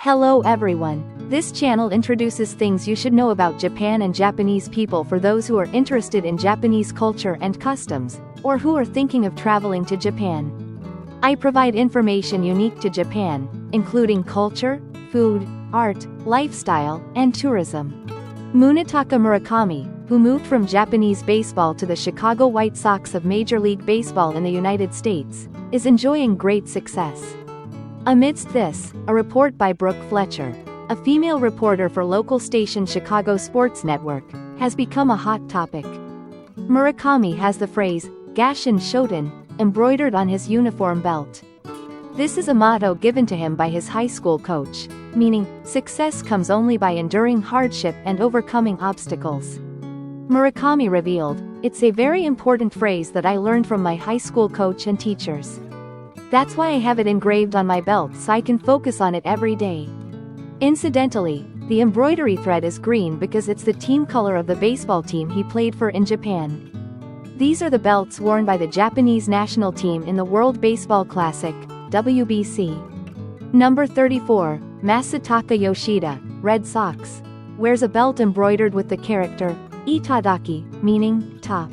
Hello everyone. This channel introduces things you should know about Japan and Japanese people for those who are interested in Japanese culture and customs, or who are thinking of traveling to Japan. I provide information unique to Japan, including culture, food, art, lifestyle, and tourism. Munetaka Murakami, who moved from Japanese baseball to the Chicago White Sox of Major League Baseball in the United States, is enjoying great success. Amidst this, a report by Brooke Fletcher, a female reporter for local station Chicago Sports Network, has become a hot topic. Murakami has the phrase, Gashin Shoten, embroidered on his uniform belt. This is a motto given to him by his high school coach, meaning, success comes only by enduring hardship and overcoming obstacles. Murakami revealed, it's a very important phrase that I learned from my high school coach and teachers. That's why I have it engraved on my belt so I can focus on it every day. Incidentally, the embroidery thread is green because it's the team color of the baseball team he played for in Japan. These are the belts worn by the Japanese national team in the World Baseball Classic, WBC. Number 34, Masataka Yoshida, Red Sox, wears a belt embroidered with the character, Itadaki, meaning, top.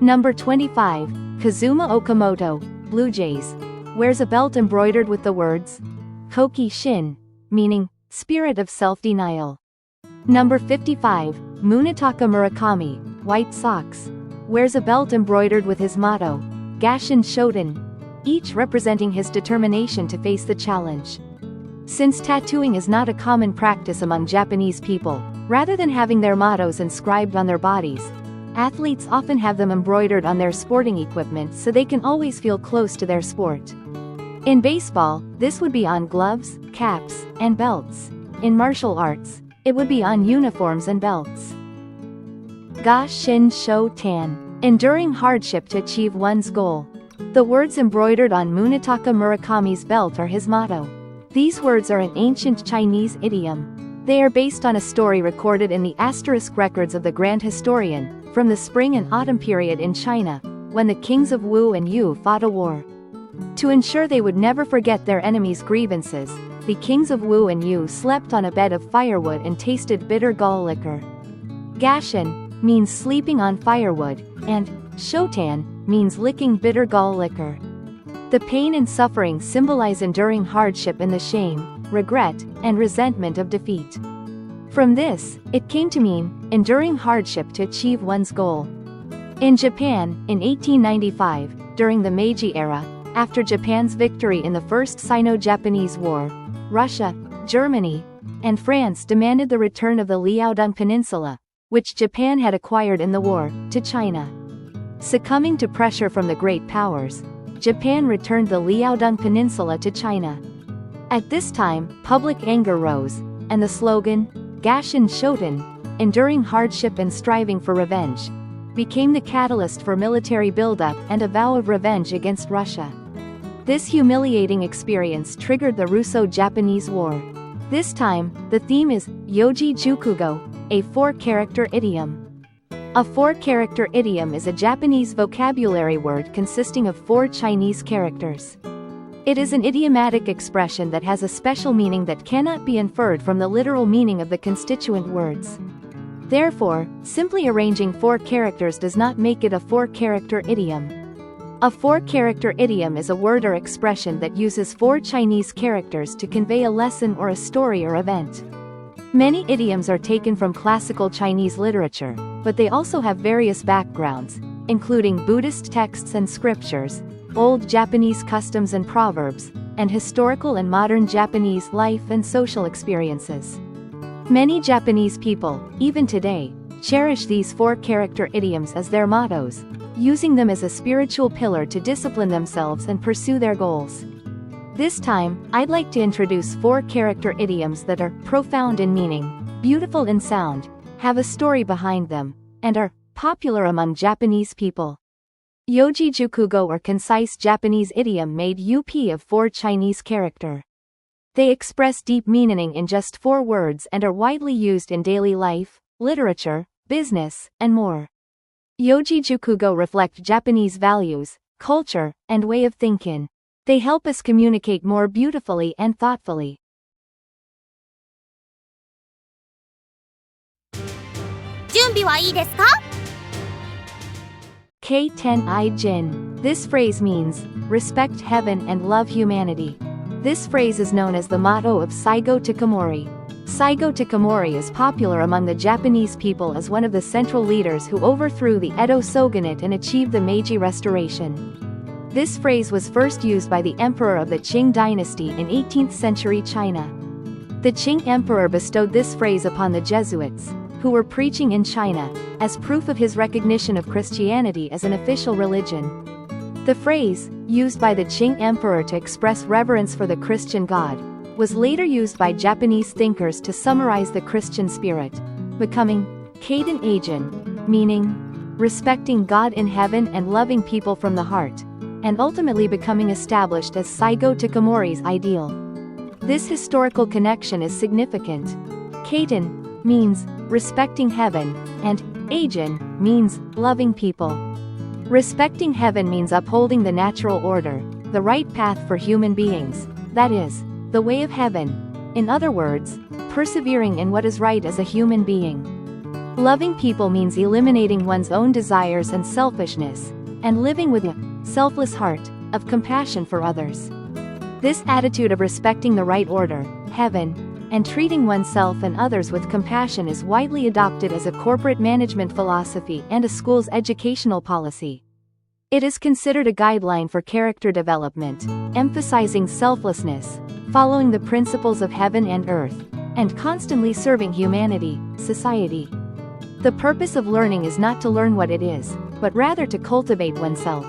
Number 25, Kazuma Okamoto, Blue Jays, wears a belt embroidered with the words, Koki Shin, meaning, spirit of self-denial. Number 55, Munetaka Murakami, White Sox, wears a belt embroidered with his motto, Gashin Shoten, each representing his determination to face the challenge. Since tattooing is not a common practice among Japanese people, rather than having their mottos inscribed on their bodies, athletes often have them embroidered on their sporting equipment so they can always feel close to their sport. In baseball, this would be on gloves, caps, and belts. In martial arts, it would be on uniforms and belts. Shin Sho Tan, enduring hardship to achieve one's goal. The words embroidered on Munetaka Murakami's belt are his motto. These words are an ancient Chinese idiom. They are based on a story recorded in the asterisk records of the Grand Historian, from the spring and autumn period in China, when the kings of Wu and Yu fought a war. To ensure they would never forget their enemies' grievances, the kings of Wu and Yu slept on a bed of firewood and tasted bitter gall liquor. Gashin means sleeping on firewood, and Shotan means licking bitter gall liquor. The pain and suffering symbolize enduring hardship and the shame, regret, and resentment of defeat. From this, it came to mean, enduring hardship to achieve one's goal. In Japan, in 1895, during the Meiji era, after Japan's victory in the First Sino-Japanese War, Russia, Germany, and France demanded the return of the Liaodong Peninsula, which Japan had acquired in the war, to China. Succumbing to pressure from the great powers, Japan returned the Liaodong Peninsula to China. At this time, public anger rose, and the slogan, Gashin Shoten, enduring hardship and striving for revenge, became the catalyst for military buildup and a vow of revenge against Russia. This humiliating experience triggered the Russo-Japanese War. This time, the theme is Yojijukugo, a four-character idiom. A four-character idiom is a Japanese vocabulary word consisting of four Chinese characters. It is an idiomatic expression that has a special meaning that cannot be inferred from the literal meaning of the constituent words. Therefore, simply arranging four characters does not make it a four-character idiom. A four-character idiom is a word or expression that uses four Chinese characters to convey a lesson or a story or event. Many idioms are taken from classical Chinese literature, but they also have various backgrounds, including Buddhist texts and scriptures, old Japanese customs and proverbs, and historical and modern Japanese life and social experiences. Many Japanese people, even today, cherish these four-character idioms as their mottos, using them as a spiritual pillar to discipline themselves and pursue their goals. This time, I'd like to introduce four-character idioms that are profound in meaning, beautiful in sound, have a story behind them, and are popular among Japanese people. Yojijukugo or concise Japanese idiom made up of four Chinese character. They express deep meaning in just four words and are widely used in daily life, literature, business, and more. Yojijukugo reflect Japanese values, culture, and way of thinking. They help us communicate more beautifully and thoughtfully. 備はいいですか？ K10 I Jin. This phrase means, respect heaven and love humanity. This phrase is known as the motto of Saigo Takamori. Saigo Takamori is popular among the Japanese people as one of the central leaders who overthrew the Edo shogunate and achieved the Meiji Restoration. This phrase was first used by the emperor of the Qing dynasty in 18th century China. The Qing emperor bestowed this phrase upon the Jesuits, who were preaching in China, as proof of his recognition of Christianity as an official religion. The phrase, used by the Qing emperor to express reverence for the Christian God, was later used by Japanese thinkers to summarize the Christian spirit, becoming Kaiden Eijin, meaning respecting God in heaven and loving people from the heart, and ultimately becoming established as Saigo Takamori's ideal. This historical connection is significant. Kaiden means respecting heaven, and Eijin means loving people. Respecting heaven means upholding the natural order, the right path for human beings, that is, the way of heaven. In other words, persevering in what is right as a human being. Loving people means eliminating one's own desires and selfishness, and living with a selfless heart of compassion for others. This attitude of respecting the right order, heaven, and treating oneself and others with compassion is widely adopted as a corporate management philosophy and a school's educational policy. It is considered a guideline for character development, emphasizing selflessness, following the principles of heaven and earth, and constantly serving humanity, society. The purpose of learning is not to learn what it is, but rather to cultivate oneself.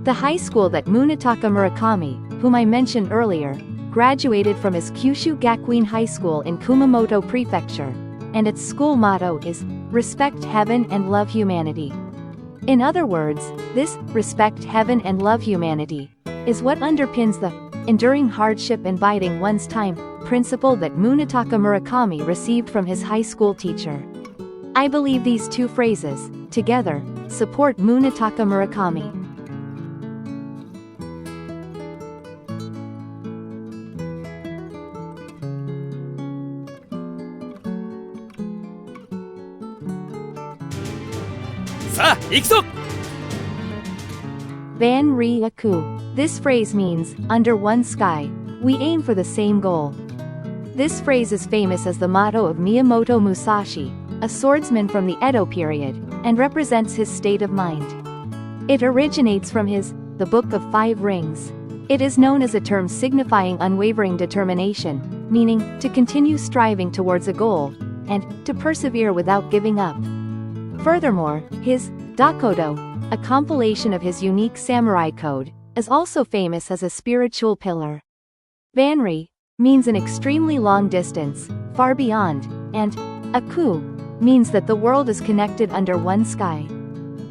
The high school that Munetaka Murakami, whom I mentioned earlier, graduated from his Kyushu Gakuin High School in Kumamoto Prefecture, and its school motto is, respect heaven and love humanity. In other words, this, respect heaven and love humanity, is what underpins the enduring hardship and biding one's time principle that Munetaka Murakami received from his high school teacher. I believe these two phrases, together, support Munetaka Murakami. Hyaku. This phrase means, under one sky, we aim for the same goal. This phrase is famous as the motto of Miyamoto Musashi, a swordsman from the Edo period, and represents his state of mind. It originates from his, The Book of Five Rings. It is known as a term signifying unwavering determination, meaning, to continue striving towards a goal, and, to persevere without giving up. Furthermore, his, Dakodo, a compilation of his unique samurai code, is also famous as a spiritual pillar. Banri means an extremely long distance, far beyond, and Ikku means that the world is connected under one sky.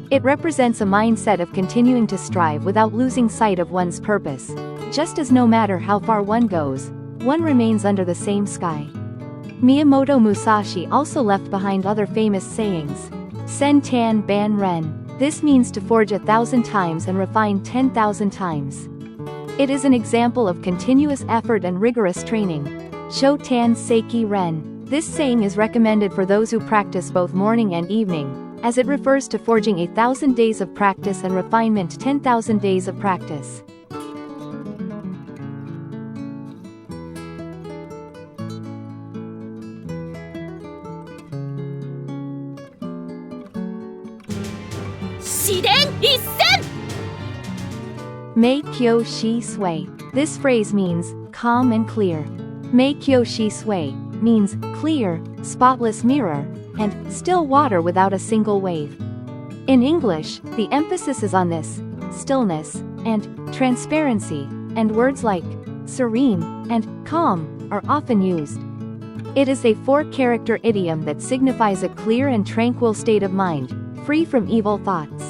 It represents a mindset of continuing to strive without losing sight of one's purpose, just as no matter how far one goes, one remains under the same sky. Miyamoto Musashi also left behind other famous sayings. Sen Tan Ban Ren. This means to forge 1,000 times and refine 10,000 times. It is an example of continuous effort and rigorous training. Sho Tan Seiki Ren. This saying is recommended for those who practice both morning and evening, as it refers to forging 1,000 days of practice and refinement 10,000 days of practice. Meikyo shi sui. This phrase means, calm and clear. Meikyo shi sui means, clear, spotless mirror, and, still water without a single wave. In English, the emphasis is on this, stillness, and, transparency, and words like, serene, and, calm, are often used. It is a 4-character idiom that signifies a clear and tranquil state of mind, free from evil thoughts.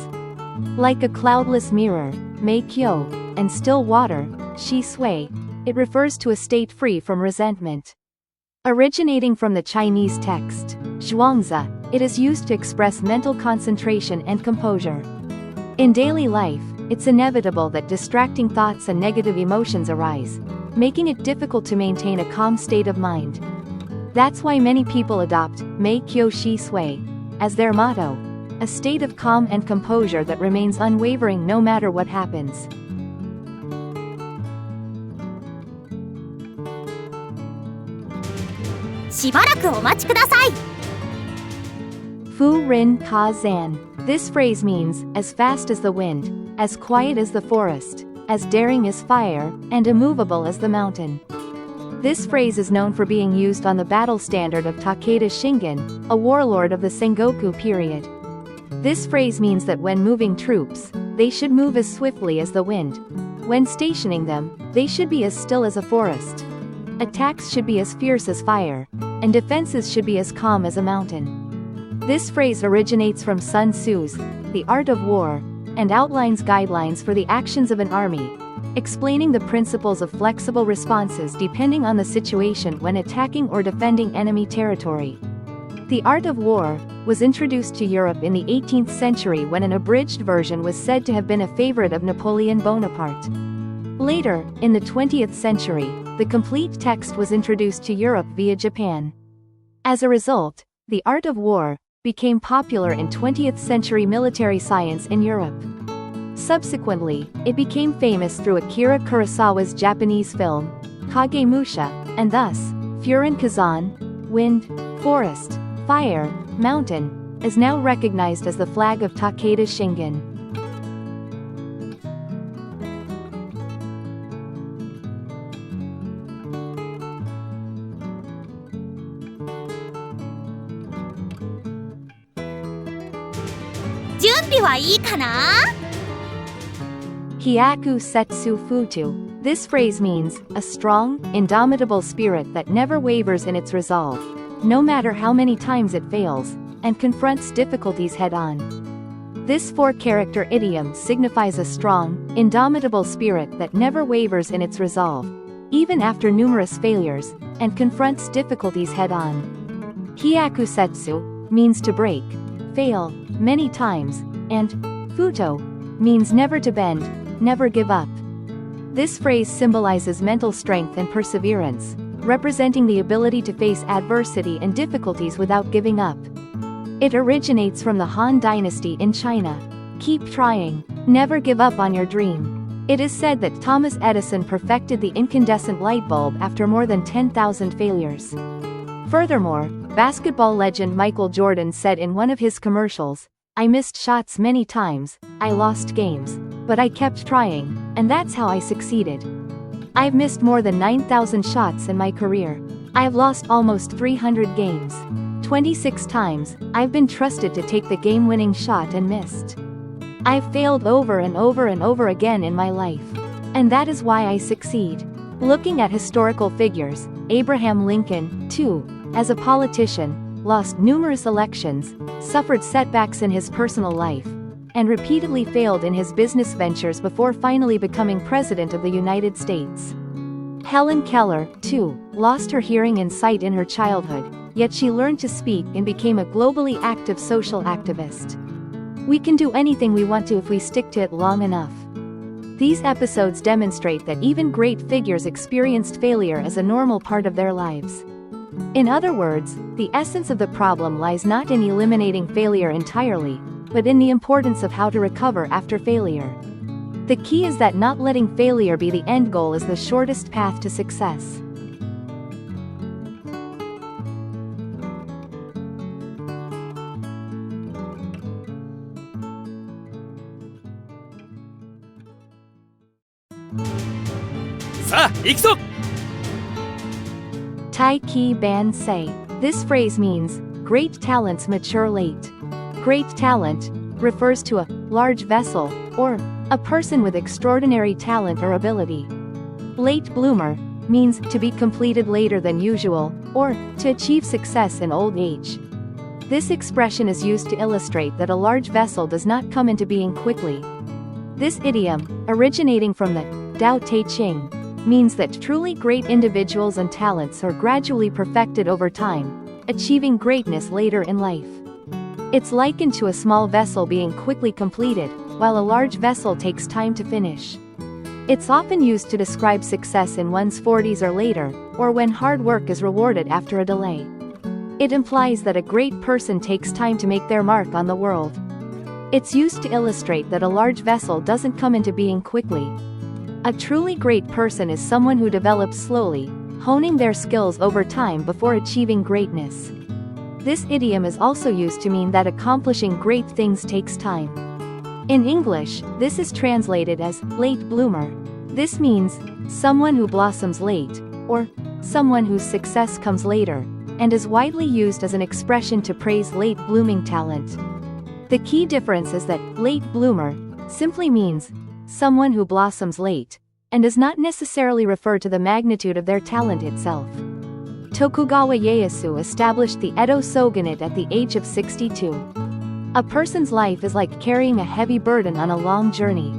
Like a cloudless mirror, Meikyo, and still water, shi sui, it refers to a state free from resentment. Originating from the Chinese text, zhuangzi, it is used to express mental concentration and composure. In daily life, it's inevitable that distracting thoughts and negative emotions arise, making it difficult to maintain a calm state of mind. That's why many people adopt Meikyo shi sui, as their motto, a state of calm and composure that remains unwavering no matter what happens. Fu Rin Ka Zan. This phrase means, as fast as the wind, as quiet as the forest, as daring as fire, and immovable as the mountain. This phrase is known for being used on the battle standard of Takeda Shingen, a warlord of the Sengoku period. This phrase means that when moving troops, they should move as swiftly as the wind. When stationing them, they should be as still as a forest. Attacks should be as fierce as fire, and defenses should be as calm as a mountain. This phrase originates from Sun Tzu's The Art of War, and outlines guidelines for the actions of an army, explaining the principles of flexible responses depending on the situation when attacking or defending enemy territory. The Art of War was introduced to Europe in the 18th century when an abridged version was said to have been a favorite of Napoleon Bonaparte. Later, in the 20th century, the complete text was introduced to Europe via Japan. As a result, The Art of War became popular in 20th century military science in Europe. Subsequently, it became famous through Akira Kurosawa's Japanese film, Kagemusha, and thus, Furin Kazan, wind, forest, fire, mountain, is now recognized as the flag of Takeda Shingen. Hyaku setsu futu. This phrase means, a strong, indomitable spirit that never wavers in its resolve, no matter how many times it fails, and confronts difficulties head-on. This four-character idiom signifies a strong, indomitable spirit that never wavers in its resolve, even after numerous failures, and confronts difficulties head-on. Hyaku setsu means to break, fail, many times, and futo means never to bend, never give up. This phrase symbolizes mental strength and perseverance, representing the ability to face adversity and difficulties without giving up. It originates from the Han Dynasty in China. Keep trying. Never give up on your dream. It is said that Thomas Edison perfected the incandescent light bulb after more than 10,000 failures. Furthermore, basketball legend Michael Jordan said in one of his commercials, "I missed shots many times, I lost games, but I kept trying, and that's how I succeeded. I've missed more than 9,000 shots in my career. I've lost almost 300 games. 26 times, I've been trusted to take the game-winning shot and missed. I've failed over and over and over again in my life. And that is why I succeed." Looking at historical figures, Abraham Lincoln, too, as a politician, lost numerous elections, suffered setbacks in his personal life, and repeatedly failed in his business ventures before finally becoming President of the United States. Helen Keller, too, lost her hearing and sight in her childhood, yet she learned to speak and became a globally active social activist. We can do anything we want to if we stick to it long enough. These episodes demonstrate that even great figures experienced failure as a normal part of their lives. In other words, the essence of the problem lies not in eliminating failure entirely, but in the importance of how to recover after failure. The key is that not letting failure be the end goal is the shortest path to success. Taiki ban sei. This phrase means, great talents mature late. Great talent refers to a large vessel, or a person with extraordinary talent or ability. Late bloomer means to be completed later than usual, or to achieve success in old age. This expression is used to illustrate that a large vessel does not come into being quickly. This idiom, originating from the Tao Te Ching, means that truly great individuals and talents are gradually perfected over time, achieving greatness later in life. It's likened to a small vessel being quickly completed, while a large vessel takes time to finish. It's often used to describe success in one's 40s or later, or when hard work is rewarded after a delay. It implies that a great person takes time to make their mark on the world. It's used to illustrate that a large vessel doesn't come into being quickly. A truly great person is someone who develops slowly, honing their skills over time before achieving greatness. This idiom is also used to mean that accomplishing great things takes time. In English, this is translated as late bloomer. This means someone who blossoms late, or someone whose success comes later, and is widely used as an expression to praise late blooming talent. The key difference is that late bloomer simply means someone who blossoms late, and does not necessarily refer to the magnitude of their talent itself. Tokugawa Ieyasu established the Edo shogunate at the age of 62. A person's life is like carrying a heavy burden on a long journey.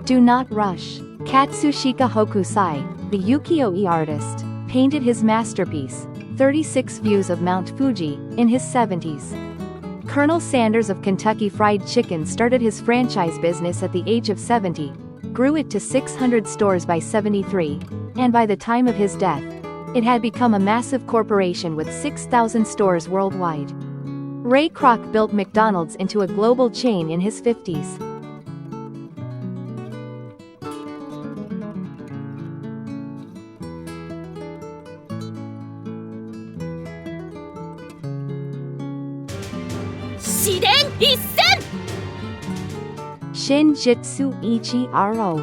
Do not rush. Katsushika Hokusai, the ukiyo-e artist, painted his masterpiece, 36 Views of Mount Fuji, in his 70s. Colonel Sanders of Kentucky Fried Chicken started his franchise business at the age of 70, grew it to 600 stores by 73, and by the time of his death, it had become a massive corporation with 6,000 stores worldwide. Ray Kroc built McDonald's into a global chain in his 50s. Shin Jitsu Ichi Ro.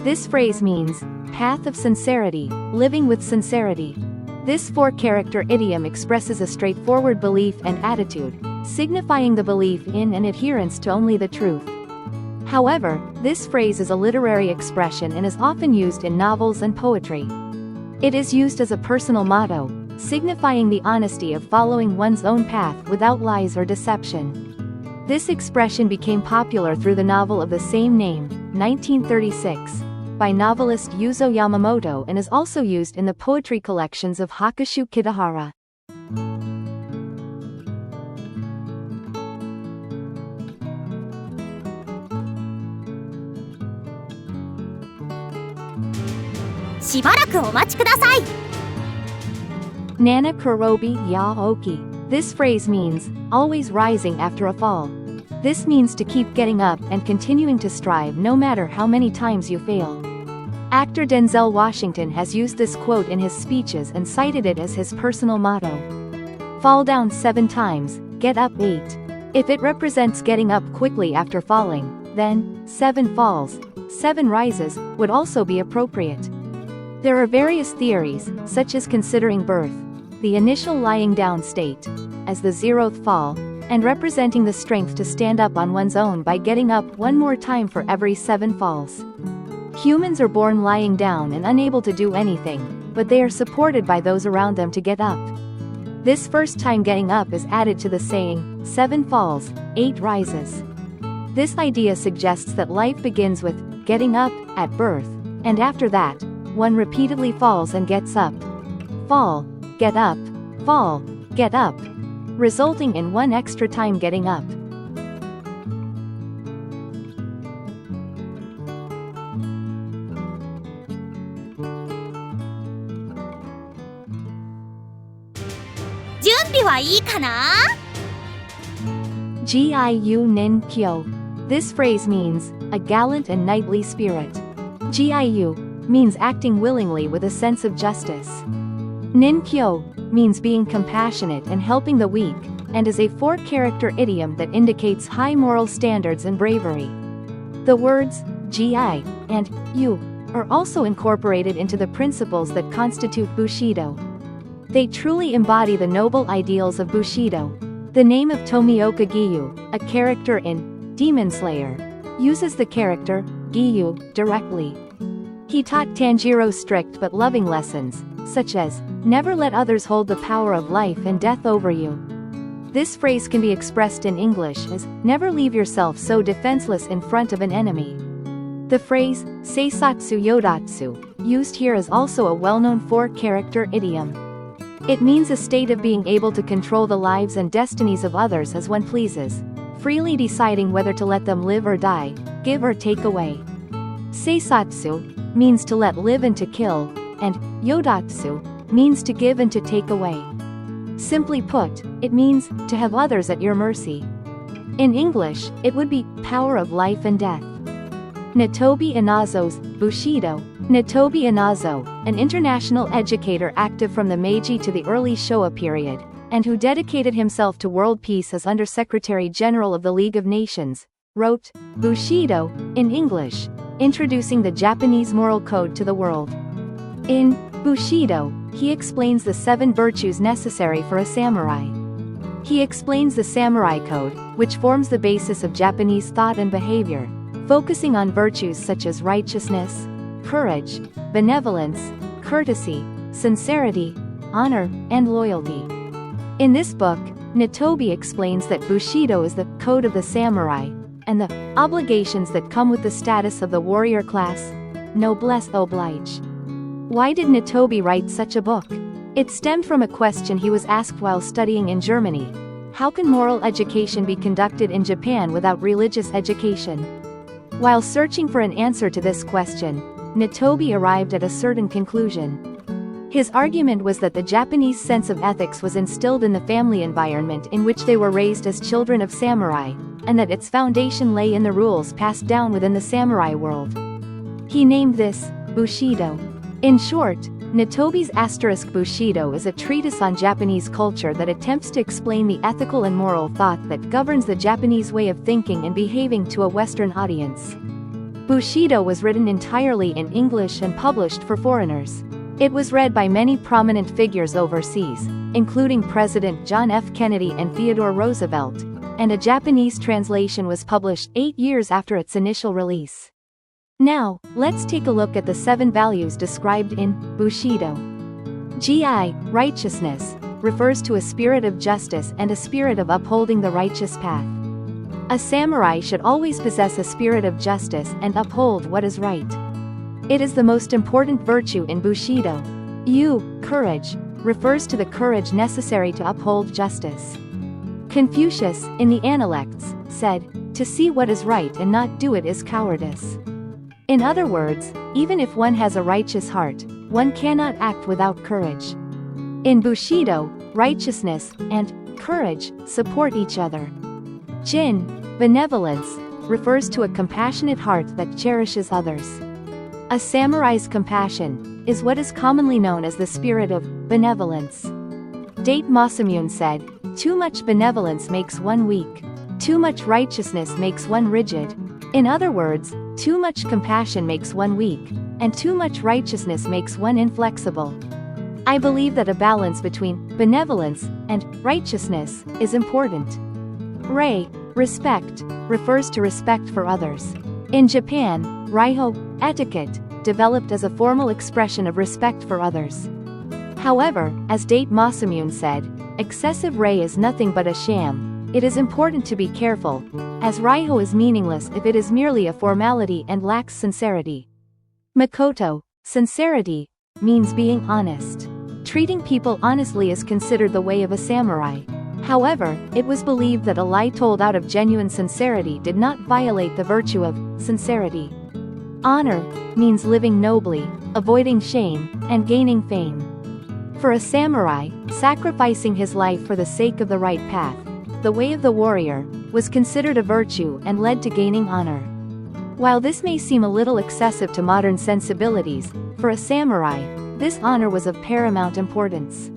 This phrase means path of sincerity, living with sincerity. This four-character idiom expresses a straightforward belief and attitude, signifying the belief in and adherence to only the truth. However, this phrase is a literary expression and is often used in novels and poetry. It is used as a personal motto, signifying the honesty of following one's own path without lies or deception. This expression became popular through the novel of the same name, 1936, by novelist Yuzo Yamamoto, and is also used in the poetry collections of Hakushu Kitahara. Nana korobi ya oki. This phrase means always rising after a fall. This means to keep getting up and continuing to strive no matter how many times you fail. Actor Denzel Washington has used this quote in his speeches and cited it as his personal motto. Fall down 7 times, get up 8. If it represents getting up quickly after falling, then 7 falls, 7 rises would also be appropriate. There are various theories, such as considering birth, the initial lying down state, as the 0th fall, and representing the strength to stand up on one's own by getting up one more time for every 7 falls. Humans are born lying down and unable to do anything, but they are supported by those around them to get up. This first time getting up is added to the saying, 7 falls, 8 rises. This idea suggests that life begins with getting up at birth, and after that, one repeatedly falls and gets up. Fall, get up, fall, get up, resulting in one extra time getting up. Giyu nin kyo. This phrase means a gallant and knightly spirit. Giyu means acting willingly with a sense of justice. Ninkyo means being compassionate and helping the weak, and is a 4-character idiom that indicates high moral standards and bravery. The words gi and yu are also incorporated into the principles that constitute Bushido. They truly embody the noble ideals of Bushido. The name of Tomioka Giyu, a character in Demon Slayer, uses the character Giyu directly. He taught Tanjiro strict but loving lessons, such as, never let others hold the power of life and death over you. This phrase can be expressed in English as, never leave yourself so defenseless in front of an enemy. The phrase, seisatsu yodatsu, used here is also a well-known 4-character idiom. It means a state of being able to control the lives and destinies of others as one pleases, freely deciding whether to let them live or die, give or take away. Seisatsu means to let live and to kill, and yodatsu means to give and to take away. Simply put, it means to have others at your mercy. In English, it would be power of life and death. Nitobe Inazo's Bushido. Nitobe Inazo, an international educator active from the Meiji to the early Showa period, and who dedicated himself to world peace as Under-Secretary General of the League of Nations, wrote Bushido, in English, introducing the Japanese moral code to the world. In Bushido, he explains the 7 virtues necessary for a samurai. He explains the samurai code, which forms the basis of Japanese thought and behavior, focusing on virtues such as righteousness, courage, benevolence, courtesy, sincerity, honor, and loyalty. In this book, Nitobe explains that Bushido is the code of the samurai, and the obligations that come with the status of the warrior class, noblesse oblige. Why did Nitobe write such a book? It stemmed from a question he was asked while studying in Germany. How can moral education be conducted in Japan without religious education? While searching for an answer to this question, Nitobe arrived at a certain conclusion. His argument was that the Japanese sense of ethics was instilled in the family environment in which they were raised as children of samurai, and that its foundation lay in the rules passed down within the samurai world. He named this Bushido. In short, Nitobe's Bushido is a treatise on Japanese culture that attempts to explain the ethical and moral thought that governs the Japanese way of thinking and behaving to a Western audience. Bushido was written entirely in English and published for foreigners. It was read by many prominent figures overseas, including President John F. Kennedy and Theodore Roosevelt, and a Japanese translation was published 8 years after its initial release. Now, let's take a look at the 7 values described in Bushido. Righteousness, refers to a spirit of justice and a spirit of upholding the righteous path. A samurai should always possess a spirit of justice and uphold what is right. It is the most important virtue in Bushido. Courage, refers to the courage necessary to uphold justice. Confucius, in the Analects, said, "To see what is right and not do it is cowardice." In other words, even if one has a righteous heart, one cannot act without courage. In Bushido, righteousness and courage support each other. Benevolence, refers to a compassionate heart that cherishes others. A samurai's compassion is what is commonly known as the spirit of benevolence. Date Masamune said, "Too much benevolence makes one weak. Too much righteousness makes one rigid." In other words, too much compassion makes one weak, and too much righteousness makes one inflexible. I believe that a balance between benevolence and righteousness is important. Respect, refers to respect for others. In Japan, Raiho, etiquette, developed as a formal expression of respect for others. However, as Date Masamune said, excessive rei is nothing but a sham. It is important to be careful, as Raiho is meaningless if it is merely a formality and lacks sincerity. Makoto, sincerity, means being honest. Treating people honestly is considered the way of a samurai. However, it was believed that a lie told out of genuine sincerity did not violate the virtue of sincerity. Honor, means living nobly, avoiding shame, and gaining fame. For a samurai, sacrificing his life for the sake of the right path, the way of the warrior, was considered a virtue and led to gaining honor. While this may seem a little excessive to modern sensibilities, for a samurai, this honor was of paramount importance.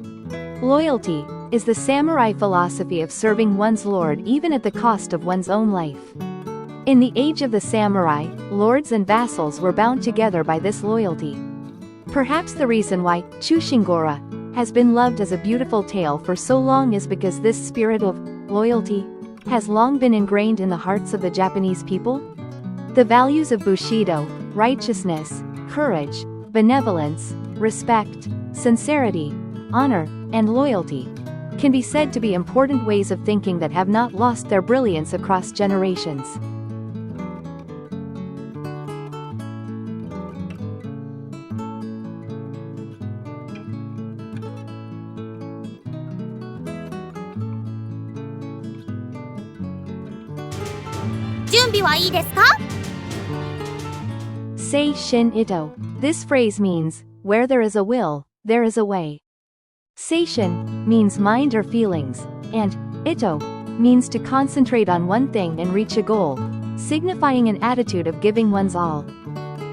Loyalty is the samurai philosophy of serving one's lord even at the cost of one's own life. In the age of the samurai, lords and vassals were bound together by this loyalty. Perhaps the reason why Chushingora has been loved as a beautiful tale for so long is because this spirit of loyalty has long been ingrained in the hearts of the Japanese people. The values of Bushido, righteousness, courage, benevolence, respect, sincerity, honor, and loyalty, can be said to be important ways of thinking that have not lost their brilliance across generations. Say Shin Itto. This phrase means, where there is a will, there is a way. Seishin means mind or feelings, and Itto means to concentrate on one thing and reach a goal, signifying an attitude of giving one's all.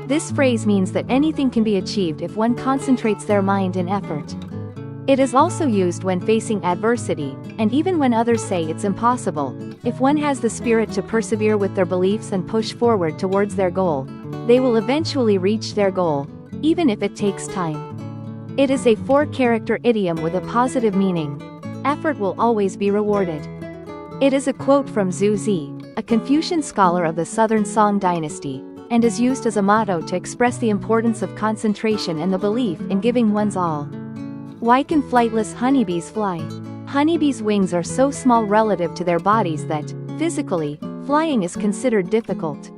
This phrase means that anything can be achieved if one concentrates their mind and effort. It is also used when facing adversity, and even when others say it's impossible. If one has the spirit to persevere with their beliefs and push forward towards their goal, they will eventually reach their goal, even if it takes time. It is a 4-character idiom with a positive meaning. Effort will always be rewarded. It is a quote from Zhu Zi, a Confucian scholar of the Southern Song dynasty, and is used as a motto to express the importance of concentration and the belief in giving one's all. Why can flightless honeybees fly? Honeybees' wings are so small relative to their bodies that, physically, flying is considered difficult.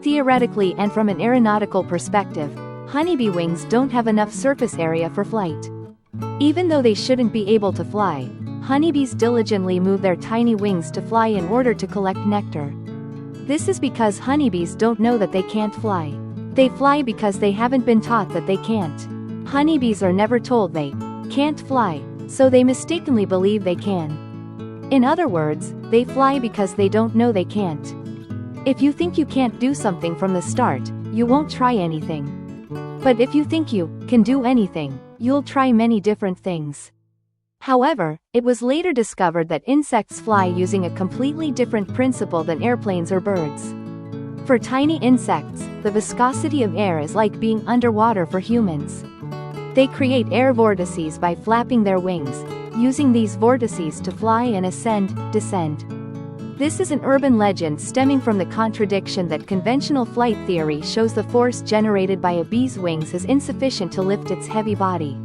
Theoretically and from an aeronautical perspective, honeybee wings don't have enough surface area for flight. Even though they shouldn't be able to fly, honeybees diligently move their tiny wings to fly in order to collect nectar. This is because honeybees don't know that they can't fly. They fly because they haven't been taught that they can't. Honeybees are never told they can't fly, so they mistakenly believe they can. In other words, they fly because they don't know they can't. If you think you can't do something from the start, you won't try anything. But if you think you can do anything, you'll try many different things. However, it was later discovered that insects fly using a completely different principle than airplanes or birds. For tiny insects, the viscosity of air is like being underwater for humans. They create air vortices by flapping their wings, using these vortices to fly and ascend, descend. This is an urban legend stemming from the contradiction that conventional flight theory shows the force generated by a bee's wings is insufficient to lift its heavy body.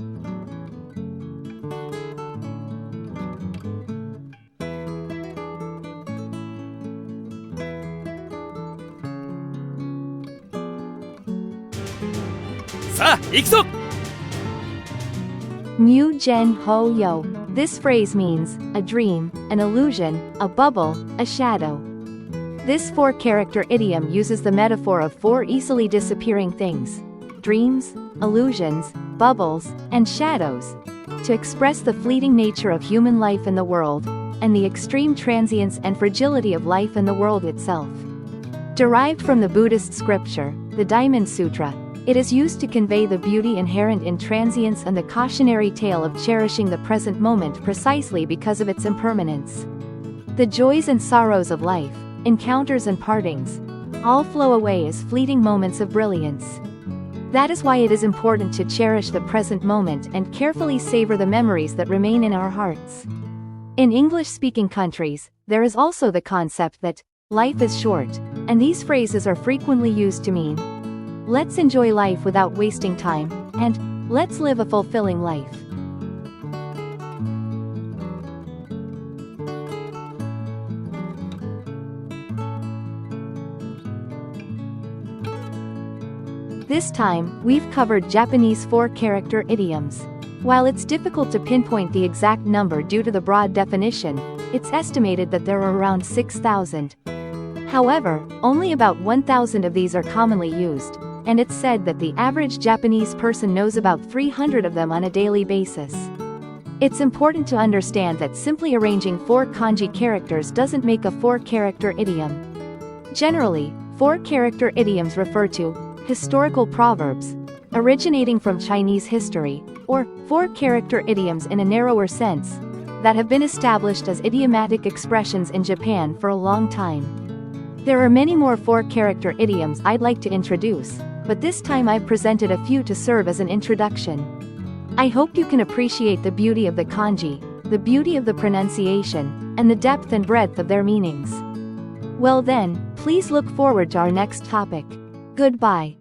Mu Gen Ho Yo. This phrase means, a dream, an illusion, a bubble, a shadow. This 4-character idiom uses the metaphor of 4 easily disappearing things: dreams, illusions, bubbles, and shadows, to express the fleeting nature of human life in the world, and the extreme transience and fragility of life in the world itself. Derived from the Buddhist scripture, the Diamond Sutra, it is used to convey the beauty inherent in transience and the cautionary tale of cherishing the present moment precisely because of its impermanence. The joys and sorrows of life, encounters and partings, all flow away as fleeting moments of brilliance. That is why it is important to cherish the present moment and carefully savor the memories that remain in our hearts. In English-speaking countries, there is also the concept that life is short, and these phrases are frequently used to mean, let's enjoy life without wasting time, and let's live a fulfilling life. This time, we've covered Japanese 4-character idioms. While it's difficult to pinpoint the exact number due to the broad definition, it's estimated that there are around 6,000. However, only about 1,000 of these are commonly used, and it's said that the average Japanese person knows about 300 of them on a daily basis. It's important to understand that simply arranging 4 kanji characters doesn't make a 4-character idiom. Generally, 4-character idioms refer to historical proverbs, originating from Chinese history, or 4-character idioms in a narrower sense, that have been established as idiomatic expressions in Japan for a long time. There are many more 4-character idioms I'd like to introduce, but this time I've presented a few to serve as an introduction. I hope you can appreciate the beauty of the kanji, the beauty of the pronunciation, and the depth and breadth of their meanings. Well then, please look forward to our next topic. Goodbye.